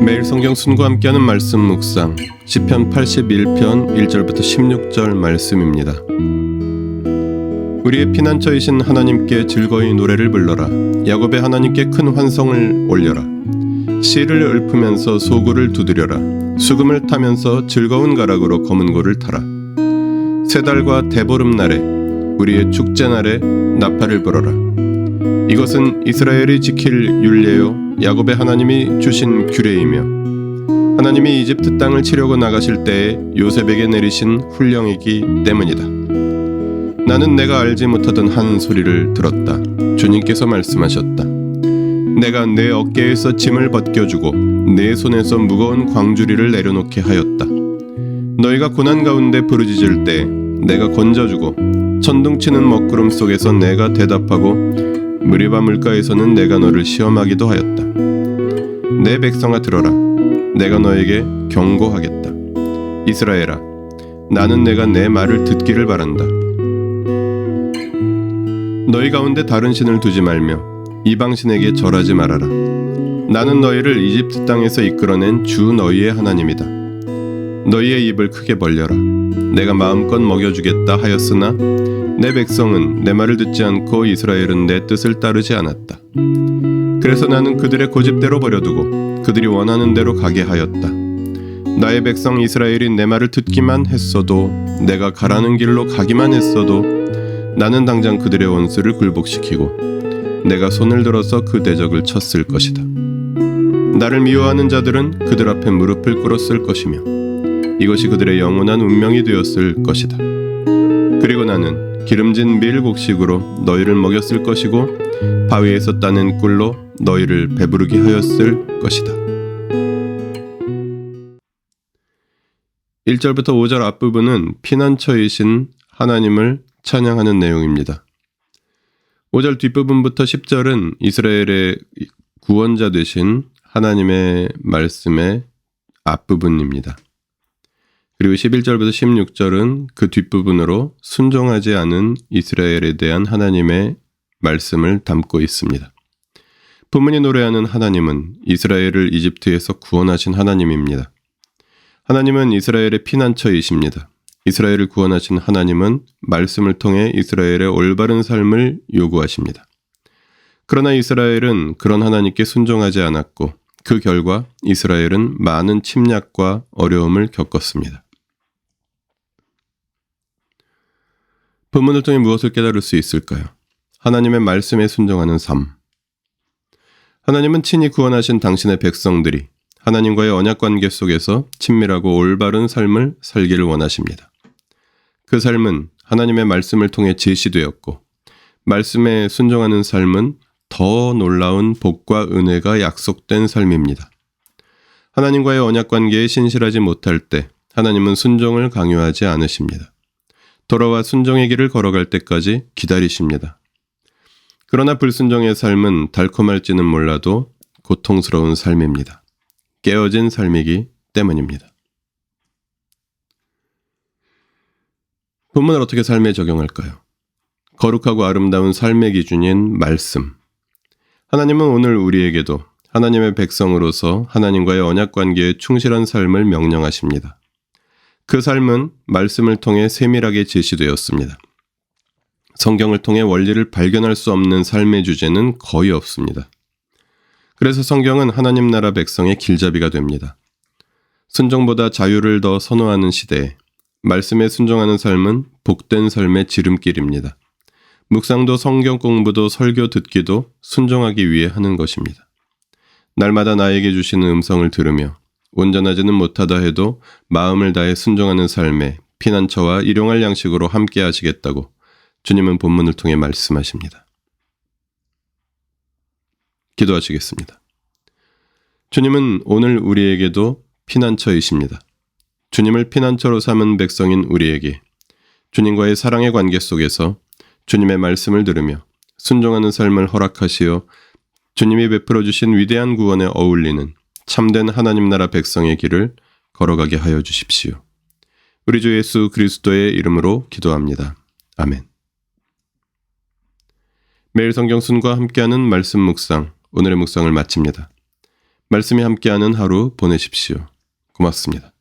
매일 성경 순과 함께하는 말씀 묵상 시편 81편 1절부터 16절 말씀입니다. 우리의 피난처이신 하나님께 즐거이 노래를 불러라. 야곱의 하나님께 큰 환성을 올려라. 씨를 읊으면서 소구를 두드려라. 수금을 타면서 즐거운 가락으로 검은 고를 타라. 세 달과 대보름날에 우리의 축제날에 나팔을 불어라. 이것은 이스라엘이 지킬 율례요 야곱의 하나님이 주신 규례이며 하나님이 이집트 땅을 치려고 나가실 때에 요셉에게 내리신 훈령이기 때문이다. 나는 내가 알지 못하던 한 소리를 들었다. 주님께서 말씀하셨다. 내가 내 어깨에서 짐을 벗겨주고 내 손에서 무거운 광주리를 내려놓게 하였다. 너희가 고난 가운데 부르짖을 때 내가 건져주고 천둥치는 먹구름 속에서 내가 대답하고 무리바 물가에서는 내가 너를 시험하기도 하였다. 내 백성아 들어라. 내가 너에게 경고하겠다. 이스라엘아, 나는 내가 내 말을 듣기를 바란다. 너희 가운데 다른 신을 두지 말며 이방신에게 절하지 말아라. 나는 너희를 이집트 땅에서 이끌어낸 주 너희의 하나님이다. 너희의 입을 크게 벌려라. 내가 마음껏 먹여주겠다 하였으나 내 백성은 내 말을 듣지 않고 이스라엘은 내 뜻을 따르지 않았다. 그래서 나는 그들의 고집대로 버려두고 그들이 원하는 대로 가게 하였다. 나의 백성 이스라엘이 내 말을 듣기만 했어도 내가 가라는 길로 가기만 했어도 나는 당장 그들의 원수를 굴복시키고 내가 손을 들어서 그 대적을 쳤을 것이다. 나를 미워하는 자들은 그들 앞에 무릎을 꿇었을 것이며 이것이 그들의 영원한 운명이 되었을 것이다. 그리고 나는 기름진 밀 곡식으로 너희를 먹였을 것이고 바위에서 따낸 꿀로 너희를 배부르게 하였을 것이다. 1절부터 5절 앞부분은 피난처이신 하나님을 찬양하는 내용입니다. 5절 뒷부분부터 10절은 이스라엘의 구원자 되신 하나님의 말씀의 앞부분입니다. 그리고 11절부터 16절은 그 뒷부분으로 순종하지 않은 이스라엘에 대한 하나님의 말씀을 담고 있습니다. 본문이 노래하는 하나님은 이스라엘을 이집트에서 구원하신 하나님입니다. 하나님은 이스라엘의 피난처이십니다. 이스라엘을 구원하신 하나님은 말씀을 통해 이스라엘의 올바른 삶을 요구하십니다. 그러나 이스라엘은 그런 하나님께 순종하지 않았고 그 결과 이스라엘은 많은 침략과 어려움을 겪었습니다. 본문을 통해 무엇을 깨달을 수 있을까요? 하나님의 말씀에 순종하는 삶. 하나님은 친히 구원하신 당신의 백성들이 하나님과의 언약관계 속에서 친밀하고 올바른 삶을 살기를 원하십니다. 그 삶은 하나님의 말씀을 통해 제시되었고 말씀에 순종하는 삶은 더 놀라운 복과 은혜가 약속된 삶입니다. 하나님과의 언약관계에 신실하지 못할 때 하나님은 순종을 강요하지 않으십니다. 돌아와 순종의 길을 걸어갈 때까지 기다리십니다. 그러나 불순종의 삶은 달콤할지는 몰라도 고통스러운 삶입니다. 깨어진 삶이기 때문입니다. 본문을 어떻게 삶에 적용할까요? 거룩하고 아름다운 삶의 기준인 말씀. 하나님은 오늘 우리에게도 하나님의 백성으로서 하나님과의 언약관계에 충실한 삶을 명령하십니다. 그 삶은 말씀을 통해 세밀하게 제시되었습니다. 성경을 통해 원리를 발견할 수 없는 삶의 주제는 거의 없습니다. 그래서 성경은 하나님 나라 백성의 길잡이가 됩니다. 순종보다 자유를 더 선호하는 시대에 말씀에 순종하는 삶은 복된 삶의 지름길입니다. 묵상도 성경 공부도 설교 듣기도 순종하기 위해 하는 것입니다. 날마다 나에게 주시는 음성을 들으며 온전하지는 못하다 해도 마음을 다해 순종하는 삶에 피난처와 일용할 양식으로 함께 하시겠다고 주님은 본문을 통해 말씀하십니다. 기도하시겠습니다. 주님은 오늘 우리에게도 피난처이십니다. 주님을 피난처로 삼은 백성인 우리에게 주님과의 사랑의 관계 속에서 주님의 말씀을 들으며 순종하는 삶을 허락하시어 주님이 베풀어 주신 위대한 구원에 어울리는 참된 하나님 나라 백성의 길을 걸어가게 하여 주십시오. 우리 주 예수 그리스도의 이름으로 기도합니다. 아멘. 매일 성경 순과 함께하는 말씀 묵상, 오늘의 묵상을 마칩니다. 말씀이 함께하는 하루 보내십시오. 고맙습니다.